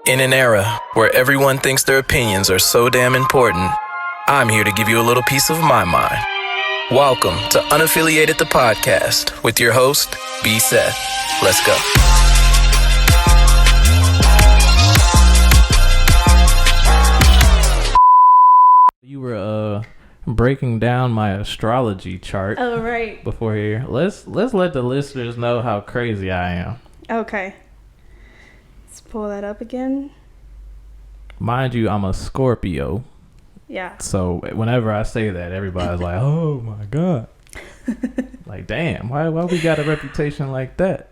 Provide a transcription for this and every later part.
In an era where everyone thinks their opinions are so damn important, I'm here to give you a little piece of my mind. Welcome to Unaffiliated the Podcast with your host, B. Seth. Let's go. You were breaking down my astrology chart. Oh, right. Before here. Let's let the listeners know how crazy I am. Okay. Let's pull that up again. Mind you, I'm a Scorpio. Yeah. So whenever I say that, everybody's like, "Oh my god." Like, damn, why we got a reputation like that?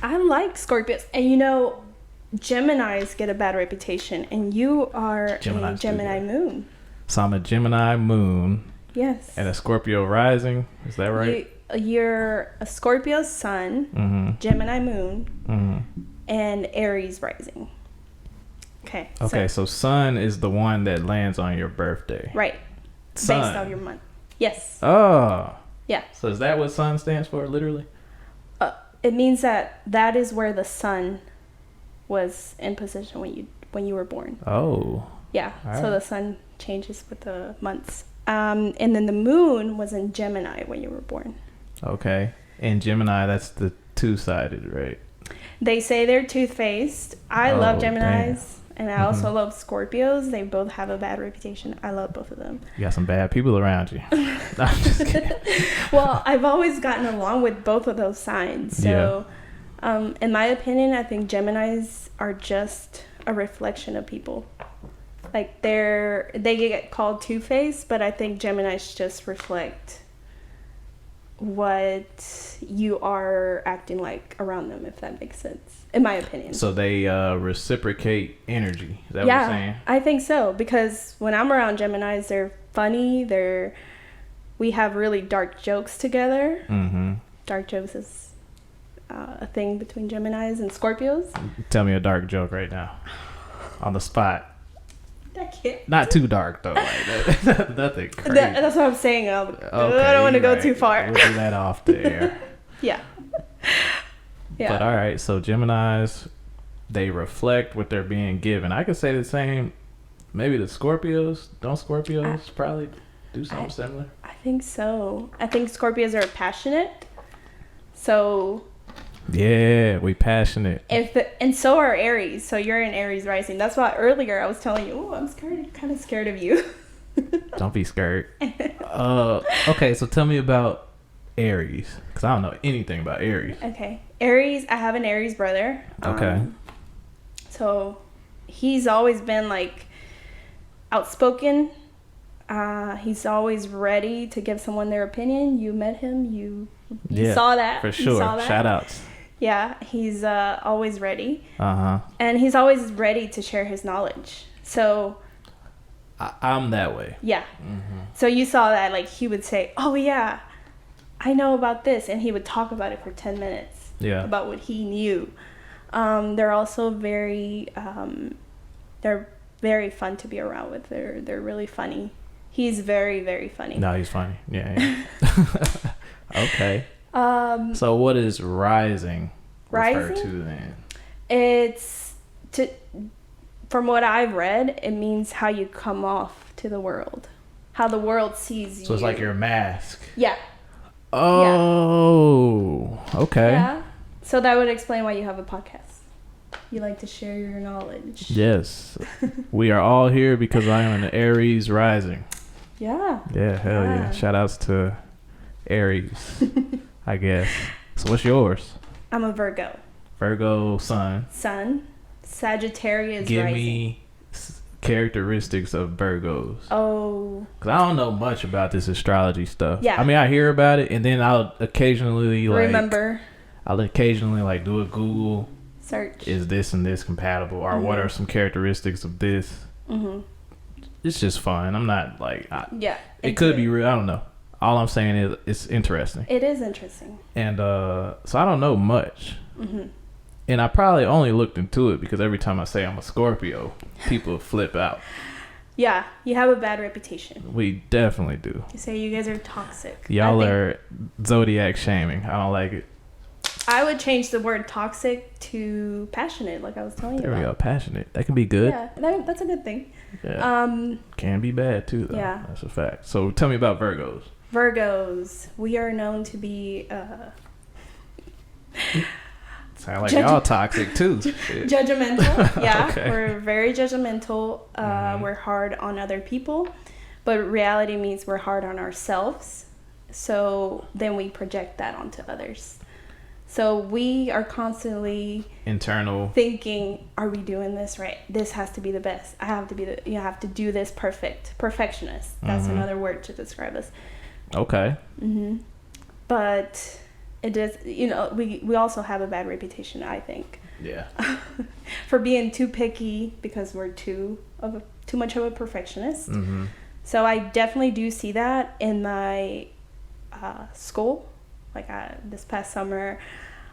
I like Scorpios. And you know, Geminis get a bad reputation, and you are a Gemini moon. So I'm a Gemini moon. Yes. And a Scorpio rising. Is that right? You're a Scorpio sun, Gemini moon, and Aries rising. Okay. Okay, so sun is the one that lands on your birthday. Right. Sun. Based on your month. Yes. Oh. Yeah. So is that what sun stands for, literally? It means that is where the sun was in position when you were born. Oh. Yeah. All so right. the sun changes with the months. And then the moon was in Gemini when you were born. Okay. In Gemini, that's the two-sided, right? They say they're tooth-faced. I love Geminis. Damn. And I also love Scorpios. They both have a bad reputation. I love both of them. You got some bad people around you. No, I'm just kidding. Well, I've always gotten along with both of those signs. So, in my opinion, I think Geminis are just a reflection of people. Like, they get called two-faced, but I think Geminis just reflect what you are acting like around them, if that makes sense, in my opinion. So they reciprocate energy. Is that what you're saying? I think so, because when I'm around Geminis, they're funny. We have really dark jokes together. Mm-hmm. Dark jokes is a thing between Geminis and Scorpios. Tell me a dark joke right now, on the spot. I can't. Not too dark though. Like nothing crazy. That's what I'm saying. I don't want to go too far. We'll do that off the air. Yeah. Yeah. But all right, so Geminis, they reflect what they're being given. I could say the same. Maybe the Scorpios. Don't Scorpios probably do something similar? I think so. I think Scorpios are passionate. So. Yeah, we passionate. And so are Aries. So you're an Aries rising. That's why earlier I was telling you, I'm kind of scared of you. Don't be scared. Okay, so tell me about Aries, because I don't know anything about Aries. Okay. Aries, I have an Aries brother. Okay. So he's always been like outspoken. He's always ready to give someone their opinion. You met him. You saw that. For sure. Shout outs. Yeah, he's always ready. Uh-huh. And he's always ready to share his knowledge. So I'm that way. yeah. Mm-hmm. So you saw that, like, he would say, "Oh yeah, I know about this," and he would talk about it for 10 minutes. Yeah. About what he knew. They're also very they're very fun to be around with. They're really funny. He's very, very funny. No, he's funny. Yeah. Okay. So what is rising refer to then? It's from what I've read, it means how you come off to the world, how the world sees you. So it's like your mask. Yeah. Oh, yeah. Okay. Yeah. So that would explain why you have a podcast. You like to share your knowledge. Yes. We are all here because I am an Aries rising. Yeah. Yeah, hell yeah. Shout outs to Aries, I guess. So what's yours? I'm a Virgo. Virgo sun. Sagittarius Give rising. me characteristics of Virgos. Oh. Because I don't know much about this astrology stuff. Yeah. I mean, I hear about it, and then I'll occasionally I'll occasionally do a Google search. Is this and this compatible? Or what are some characteristics of this? Mm-hmm. It's just fun. I'm not it could be real. I don't know. All I'm saying is it's interesting. It is interesting. And so I don't know much. Mm-hmm. And I probably only looked into it because every time I say I'm a Scorpio, people flip out. Yeah, you have a bad reputation. We definitely do. You say you guys are toxic. Y'all are zodiac shaming. I don't like it. I would change the word toxic to passionate, like I was telling you about. There we go, passionate. That can be good. Yeah, that's a good thing. Yeah. Can be bad too, though. Yeah. That's a fact. So tell me about Virgos. Virgos, we are known to be... Sound like y'all toxic too. Judgmental. Yeah, okay. We're very judgmental. We're hard on other people. But reality means we're hard on ourselves. So then we project that onto others. So we are constantly internal thinking, are we doing this right? This has to be the best. I have to be you have to do this perfect. Perfectionist. That's another word to describe us. Okay. But it does, we also have a bad reputation, I think. Yeah. For being too picky because we're too much of a perfectionist. So I definitely do see that in my school. Like this past summer,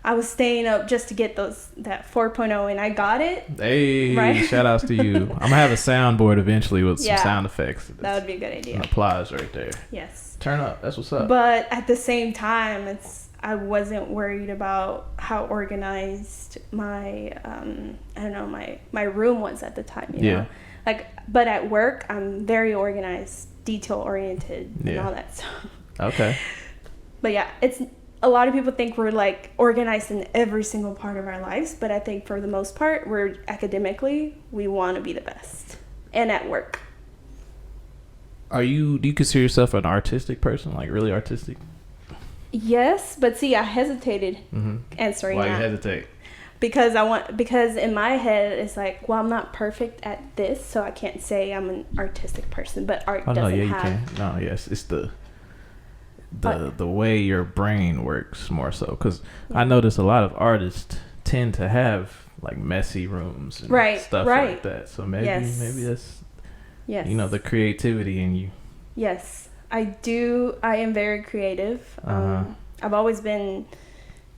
I was staying up just to get that 4.0, and I got it. Hey, right? Shout outs to you. I'm gonna have a soundboard eventually with some sound effects. That would be a good idea. An applause right there. Yes. Turn up. That's what's up. But at the same time, I wasn't worried about how organized my my room was at the time. You know? But at work, I'm very organized, detail oriented, and all that stuff. Okay. But yeah, it's a lot of people think we're like organized in every single part of our lives, but I think for the most part, we're academically, we want to be the best, and at work. Do you consider yourself an artistic person, like really artistic? Yes, but see, I hesitated answering that. Why you hesitate? Because in my head it's like, well, I'm not perfect at this, so I can't say I'm an artistic person. But art doesn't have. You can. No, yes, it's the way your brain works more so. Because I notice a lot of artists tend to have like messy rooms and stuff like that. So maybe that's the creativity in you. Yes, I do. I am very creative. I've always been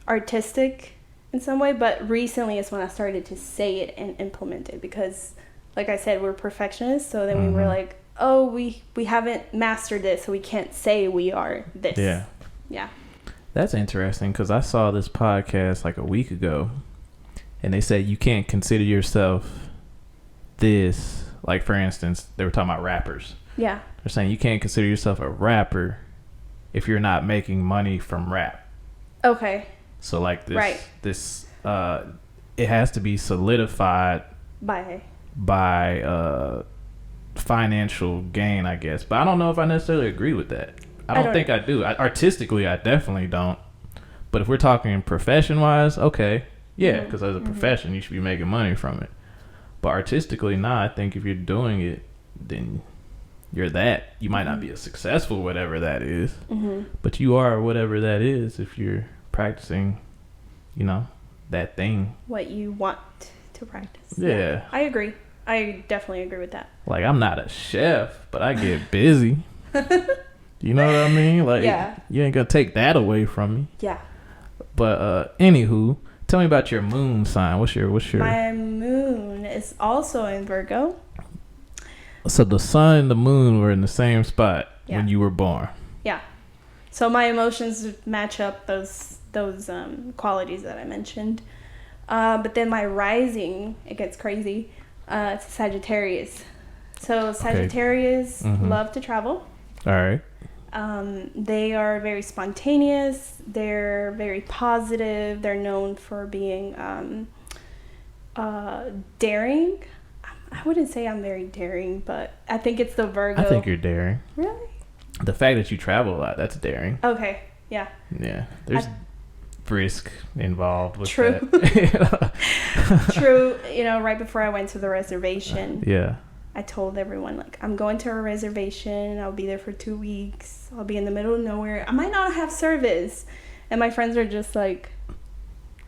artistic in some way, but recently is when I started to say it and implement it, because like I said, we're perfectionists. So then we were like, oh, we haven't mastered this, so we can't say we are this. Yeah. That's interesting, because I saw this podcast like a week ago, and they said you can't consider yourself this. Like, for instance, they were talking about rappers. Yeah. They're saying you can't consider yourself a rapper if you're not making money from rap. Okay. So like this it has to be solidified by financial gain, I guess. But I don't know if I necessarily agree with that. I don't think I do. Artistically, I definitely don't. But if we're talking profession-wise, okay. Yeah, because as a profession, you should be making money from it. But artistically, I think if you're doing it, then you're that. You might not be as successful, whatever that is. But you are whatever that is if you're practicing, that thing. What you want to practice. Yeah. I agree. I definitely agree with that. Like, I'm not a chef, but I get busy. You know what I mean? Like, you ain't gonna take that away from me. Yeah. But anywho, tell me about your moon sign. What's your My moon is also in Virgo. So the sun and the moon were in the same spot when you were born. Yeah. So my emotions match up those qualities that I mentioned. But then my rising, it gets crazy. It's Sagittarius. So Sagittarius love to travel. All right. They are very spontaneous. They're very positive. They're known for being daring. I wouldn't say I'm very daring, but I think it's the Virgo. I think you're daring. Really? The fact that you travel a lot, that's daring. Okay. Yeah. Yeah. There's risk involved with True. that. True. Right before I went to the reservation. Yeah. I told everyone, like, I'm going to a reservation. I'll be there for 2 weeks. I'll be in the middle of nowhere. I might not have service. And my friends are just like,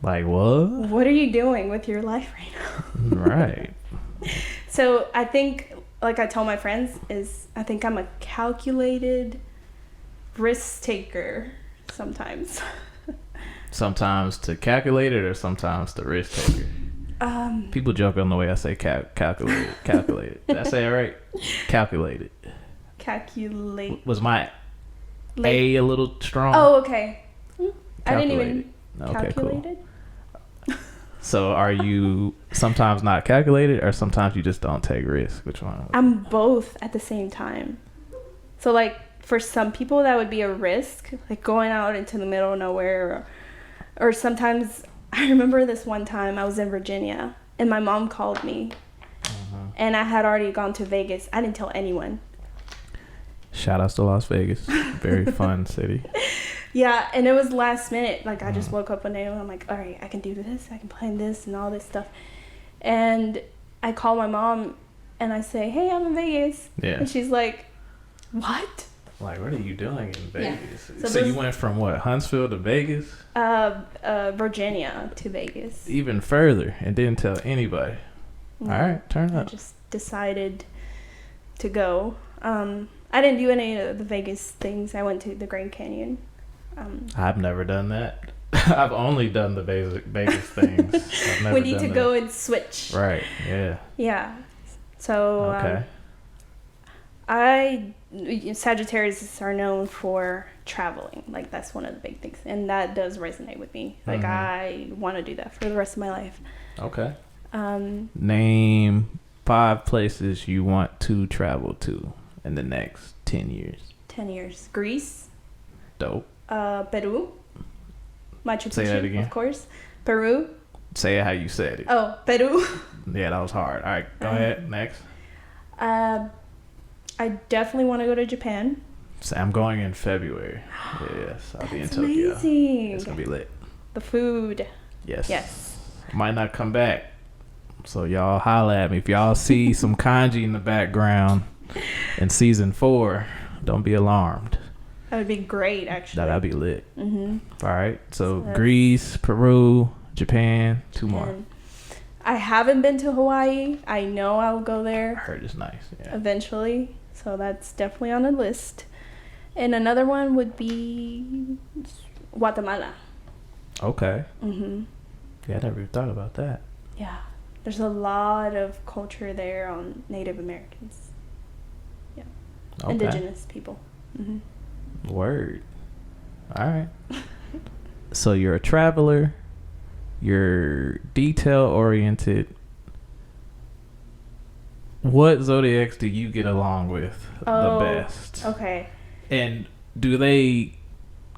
what? What are you doing with your life right now? Right. So I think, like I tell my friends, I think I'm a calculated risk taker sometimes. Sometimes to calculate it, or sometimes to risk taker? People joke on the way I say calculate it. Did I say it right? Calculate. Calculate. Was my A a little strong? Oh, okay. I didn't even Okay, calculated. Cool. So are you sometimes not calculated, or sometimes you just don't take risks? Which one? I'm both at the same time. So like for some people that would be a risk, like going out into the middle of nowhere, or sometimes I remember this one time I was in Virginia and my mom called me, and I had already gone to Vegas. I didn't tell anyone. Shout outs to Las Vegas. Very fun city. Yeah, and it was last minute. Like, I just woke up one day and I'm like, all right, I can do this. I can plan this and all this stuff. And I call my mom and I say, hey, I'm in Vegas. Yeah. And she's like, what? Like, what are you doing in Vegas? Yeah. So you went from what, Huntsville to Vegas? Virginia to Vegas. Even further, and didn't tell anybody. Yeah. All right, turn up. I just decided to go. I didn't do any of the Vegas things. I went to the Grand Canyon. I've never done that. I've only done the Vegas things. I've never we need to go and switch. Right, yeah. Yeah. So, okay. Sagittarius are known for traveling. Like, that's one of the big things. And that does resonate with me. Like, I want to do that for the rest of my life. Okay. Name 5 places you want to travel to in the next 10 years. 10 years. Greece. Dope. Peru. Machu Picchu, Say that again. of course. Peru. Say it how you said it. Oh, Peru. Yeah, that was hard. All right, go ahead. Next. I definitely want to go to Japan. So I'm going in February. Yes, I'll be in Tokyo. Amazing. It's going to be lit. The food. Yes. Yes. Might not come back. So y'all holla at me. If y'all see some kanji in the background in season 4, don't be alarmed. That would be great, actually. That'd be lit. Mm-hmm. All right. So Greece, Peru, Japan, 2 more. I haven't been to Hawaii. I know I'll go there. I heard it's nice. Yeah. Eventually. So that's definitely on the list. And another one would be Guatemala. Okay. Mm-hmm. Yeah, I never even thought about that. Yeah. There's a lot of culture there on Native Americans. Yeah. Okay. Indigenous people. Mm-hmm. Word. All right. So you're a traveler. You're detail oriented. What zodiacs do you get along with the best? Okay. And do they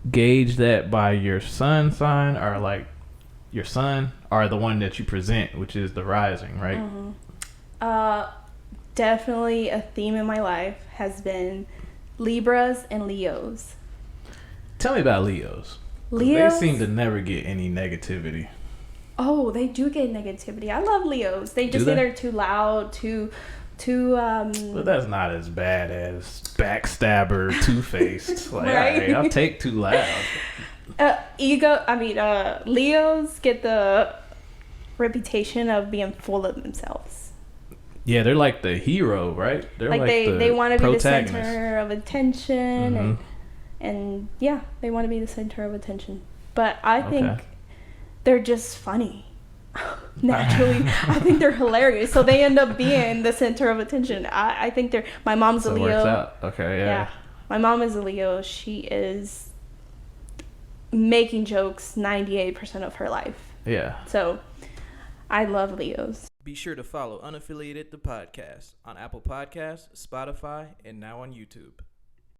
gauge that by your sun sign, or like your sun, or the one that you present, which is the rising, right? Mm-hmm. Definitely a theme in my life has been Libras and Leos. Tell me about Leos. Leos? They seem to never get any negativity. Oh, they do get negativity. I love Leos. They just say they're too loud, too But that's not as bad as backstabber, two-faced. Like, right? Hey, I'll take too loud. Leos get the reputation of being full of themselves. Yeah, they're like the hero, right? They're like they want to be the center of attention, Mm-hmm. and yeah, they want to be the center of attention. But I think they're just funny. Naturally, I think they're hilarious. So they end up being the center of attention. I think they're. My mom's a Leo. Works out. Okay, yeah. My mom is a Leo. She is making jokes 98% of her life. Yeah. So I love Leos. Be sure to follow Unaffiliated the podcast on Apple Podcasts, Spotify, and now on YouTube.